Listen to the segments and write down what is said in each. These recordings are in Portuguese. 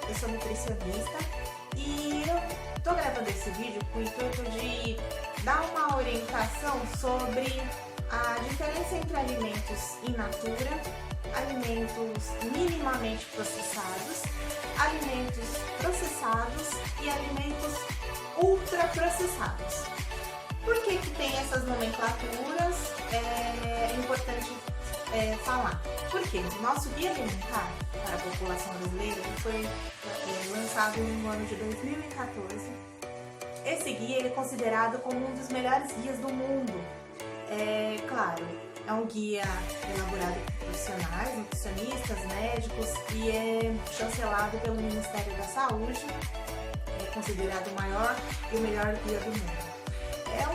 eu sou nutricionista e eu tô gravando esse vídeo com o intuito de dar uma orientação sobre a diferença entre alimentos in natura, alimentos minimamente processados, alimentos processados e alimentos ultraprocessados. Por que tem essas nomenclaturas? É importante falar. Porque o nosso Guia Alimentar para a População Brasileira foi lançado no ano de 2014. Esse guia é considerado como um dos melhores guias do mundo. Claro, é um guia elaborado por profissionais, nutricionistas, médicos e é chancelado pelo Ministério da Saúde. É considerado o maior e o melhor guia do mundo. É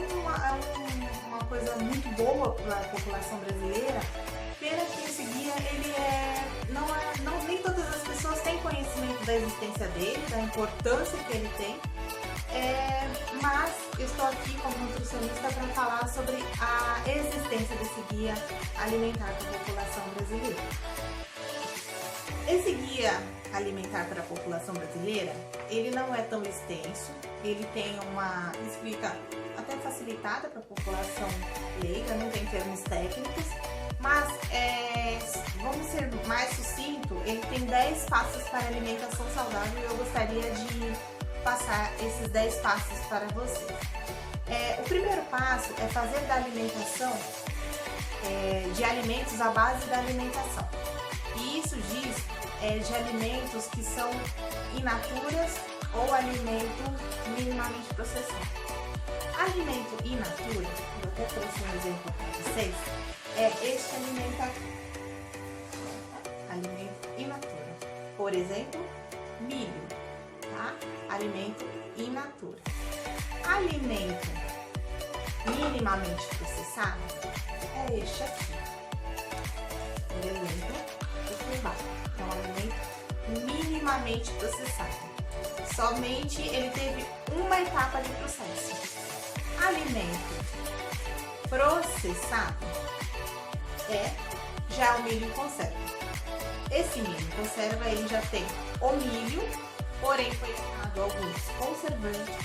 uma coisa muito boa para a população brasileira. Pena que esse guia nem todas as pessoas têm conhecimento da existência dele, da importância que ele tem. Mas eu estou aqui como nutricionista para falar sobre a existência desse guia alimentar para a população brasileira. Esse guia alimentar para a população brasileira, ele não é tão extenso, ele tem uma escrita até facilitada para a população leiga, não tem termos técnicos, mas vamos ser mais sucinto, ele tem 10 passos para alimentação saudável e eu gostaria de passar esses 10 passos para vocês. O primeiro passo é fazer da alimentação de alimentos a base da alimentação. E isso diz de alimentos que são in naturas ou alimento minimamente processado. Alimento in natura, eu até trouxe um exemplo para vocês, este alimento aqui. Alimento in natura. Por exemplo, milho, tá? Alimento in natura. Alimento minimamente processado é este aqui. Por exemplo, o fubá. É um alimento minimamente processado. Somente ele teve uma etapa de processo. Alimento processado já é o milho em conserva. Esse milho em conserva ele já tem o milho, porém foi adicionado alguns conservantes.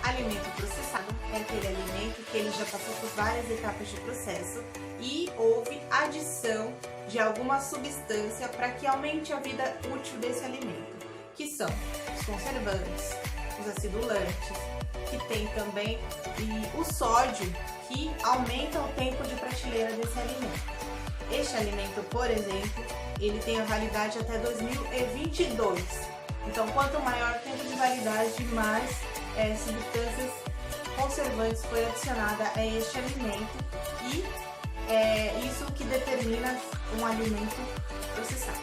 Alimento processado é aquele alimento que ele já passou por várias etapas de processo e houve adição de alguma substância para que aumente a vida útil desse alimento, que são os conservantes, os acidulantes, que tem também o sódio, que aumenta o tempo de prateleira desse alimento. Este alimento, por exemplo, ele tem a validade até 2022. Então, quanto maior o tempo de validade, mais substâncias conservantes foi adicionada a este alimento e isso que determina um alimento processado.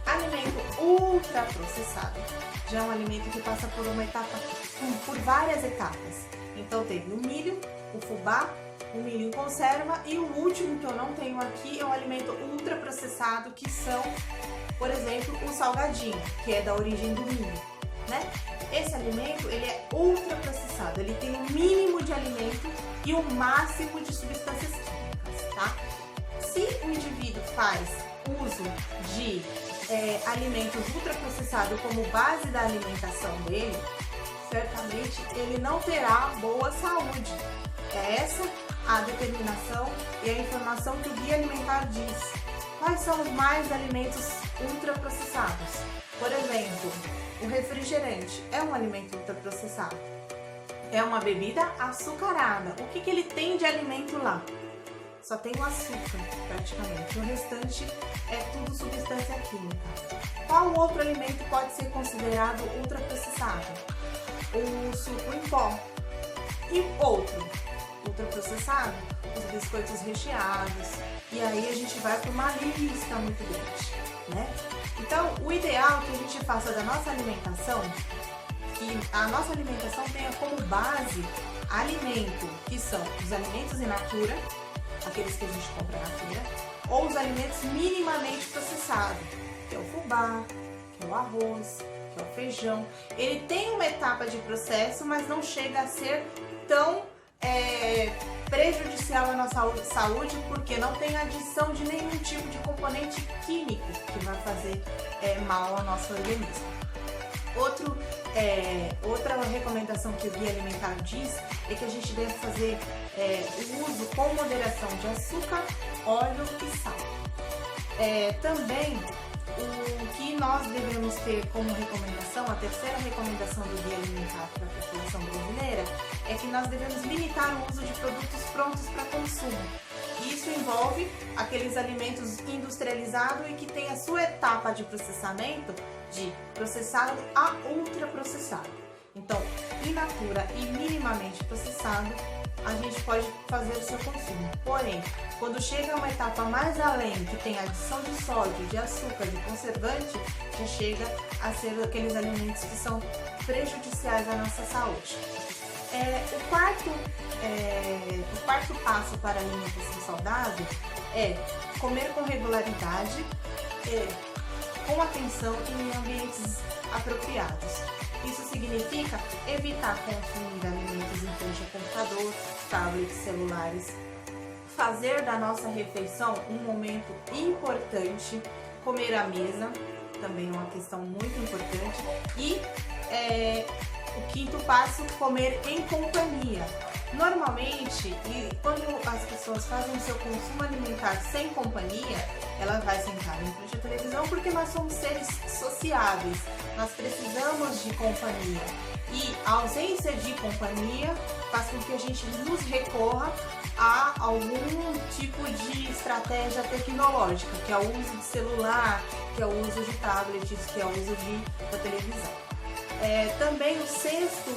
Alimento ultraprocessado já é um alimento que passa por uma etapa, por várias etapas. Então teve o milho, o fubá, o milho em conserva e o último que eu não tenho aqui é um alimento ultraprocessado, que são, por exemplo, o salgadinho, que é da origem do milho, né? Esse alimento, ele é ultraprocessado, ele tem o mínimo de alimento e o máximo de substâncias químicas, tá? Se o indivíduo faz uso de alimentos ultraprocessados como base da alimentação dele, certamente ele não terá boa saúde. É essa a determinação e a informação que o Guia Alimentar diz. Quais são os mais alimentos ultraprocessados? Por exemplo, o refrigerante é um alimento ultraprocessado. É uma bebida açucarada. O que ele tem de alimento lá? Só tem o açúcar, praticamente. O restante é tudo substância química. Qual outro alimento pode ser considerado ultraprocessado? O suco em pó. E outro ultraprocessado? Os biscoitos recheados. E aí a gente vai para uma lista muito grande, né? Então, o ideal é que a gente faça da nossa alimentação, que a nossa alimentação tenha como base alimento, que são os alimentos in natura, aqueles que a gente compra na feira, ou os alimentos minimamente processados, que é o fubá, que é o arroz, que é o feijão. Ele tem uma etapa de processo, mas não chega a ser tão prejudicial à nossa saúde, porque não tem adição de nenhum tipo de componente químico que vai fazer mal ao nosso organismo. Outra recomendação que o Guia Alimentar diz é que a gente deve fazer o uso com moderação de açúcar, óleo e sal. Também o que nós devemos ter como recomendação, a terceira recomendação do Guia Alimentar para a população brasileira, é que nós devemos limitar o uso de produtos prontos para consumo. Isso envolve aqueles alimentos industrializados e que tem a sua etapa de processamento de processado a ultraprocessado. Então, in natura e minimamente processado, a gente pode fazer o seu consumo. Porém, quando chega a uma etapa mais além, que tem adição de sódio, de açúcar, de conservante, já chega a ser aqueles alimentos que são prejudiciais à nossa saúde. O quarto passo para a alimentação saudável é comer com regularidade, com atenção e em ambientes apropriados. Isso significa evitar consumir alimentos em frente ao computador, tablets, celulares, fazer da nossa refeição um momento importante, comer à mesa, também é uma questão muito importante, e o quinto passo, comer em companhia. Normalmente, quando as pessoas fazem o seu consumo alimentar sem companhia, ela vai sentar em frente à televisão porque nós somos seres sociáveis, nós precisamos de companhia. E a ausência de companhia faz com que a gente nos recorra a algum tipo de estratégia tecnológica, que é o uso de celular, que é o uso de tablets, que é o uso da televisão. Também o sexto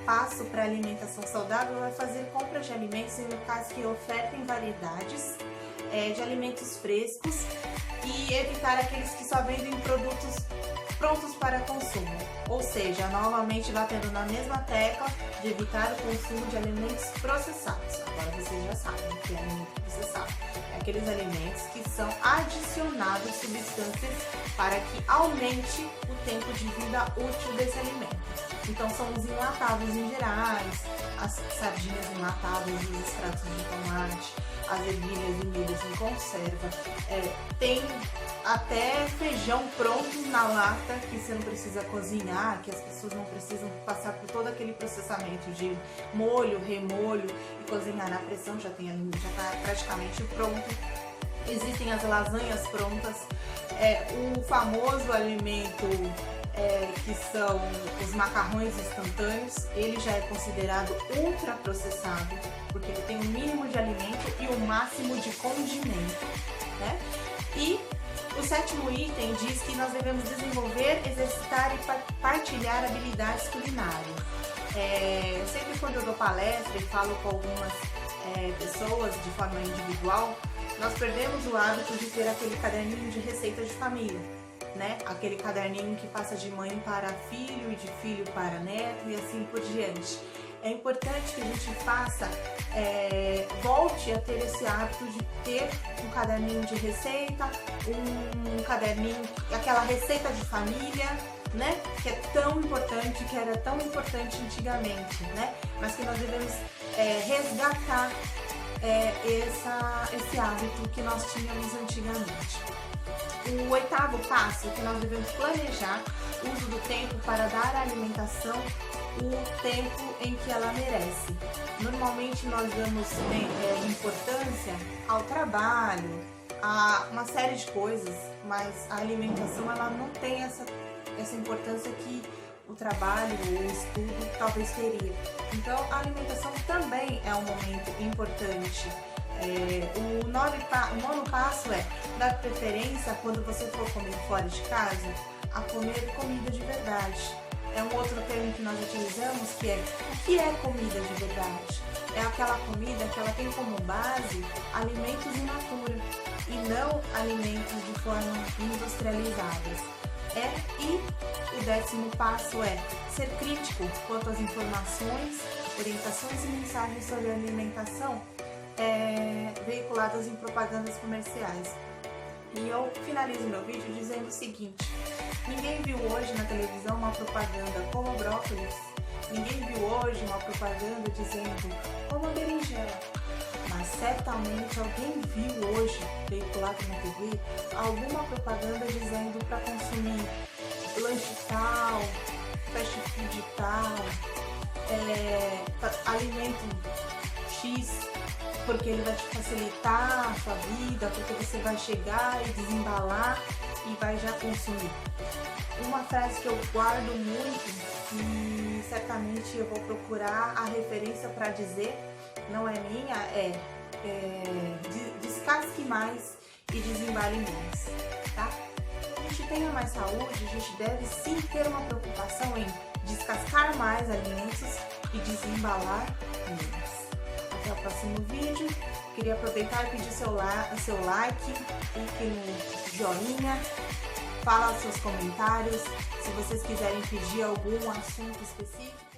passo para a alimentação saudável é fazer compras de alimentos em locais que ofertem variedades de alimentos frescos e evitar aqueles que só vendem produtos prontos para consumo. Ou seja, novamente batendo na mesma tecla de evitar o consumo de alimentos processados. Agora vocês já sabem o que é alimento processado. É aqueles alimentos que são adicionados substâncias para que aumente o tempo de vida útil desse alimento. Então são os enlatados em gerais, as sardinhas enlatadas, os extratos de tomate, as ervilhas e milhos em conserva. Tem até feijão pronto na lata que você não precisa cozinhar, que as pessoas não precisam passar por todo aquele processamento de molho, remolho e cozinhar na pressão, já está praticamente pronto. Existem as lasanhas prontas, o famoso alimento que são os macarrões instantâneos, ele já é considerado ultraprocessado, porque ele tem o mínimo de alimento e o máximo de condimento, né? E o sétimo item diz que nós devemos desenvolver, exercitar e partilhar habilidades culinárias. Sempre quando eu dou palestra e falo com algumas pessoas de forma individual, nós perdemos o hábito de ter aquele caderninho de receita de família, né? Aquele caderninho que passa de mãe para filho e de filho para neto e assim por diante. É importante que a gente volte a ter esse hábito de ter um caderninho de receita, um caderninho, aquela receita de família, né? Que é tão importante, que era tão importante antigamente, né? Mas que nós devemos resgatar esse hábito que nós tínhamos antigamente. O oitavo passo é que nós devemos planejar o uso do tempo para dar à alimentação o tempo em que ela merece. Normalmente nós damos importância ao trabalho, a uma série de coisas, mas a alimentação ela não tem essa importância que o trabalho ou o estudo talvez teria. Então a alimentação também é um momento importante. O nono passo é dar preferência, quando você for comer fora de casa, a comer comida de verdade. É um outro termo que nós utilizamos, que é o que é comida de verdade? É aquela comida que ela tem como base alimentos in natura e não alimentos de forma industrializadas. E o 10º passo é ser crítico quanto às informações, orientações e mensagens sobre alimentação veiculadas em propagandas comerciais. E eu finalizo meu vídeo dizendo o seguinte: ninguém viu hoje na televisão uma propaganda como brócolis ninguém viu hoje uma propaganda dizendo coma berinjela, mas certamente alguém viu hoje, veiculado na TV, alguma propaganda dizendo para consumir lanche tal, fast food tal, alimento X, porque ele vai te facilitar a sua vida, porque você vai chegar e desembalar e vai já consumir. Uma frase que eu guardo muito e certamente eu vou procurar a referência para dizer, não é minha, descasque mais e desembale menos, tá? A gente tenha mais saúde, a gente deve sim ter uma preocupação em descascar mais alimentos e desembalar menos. Até o próximo vídeo. Queria aproveitar e pedir seu like, clique no joinha, fala seus comentários. Se vocês quiserem pedir algum assunto específico,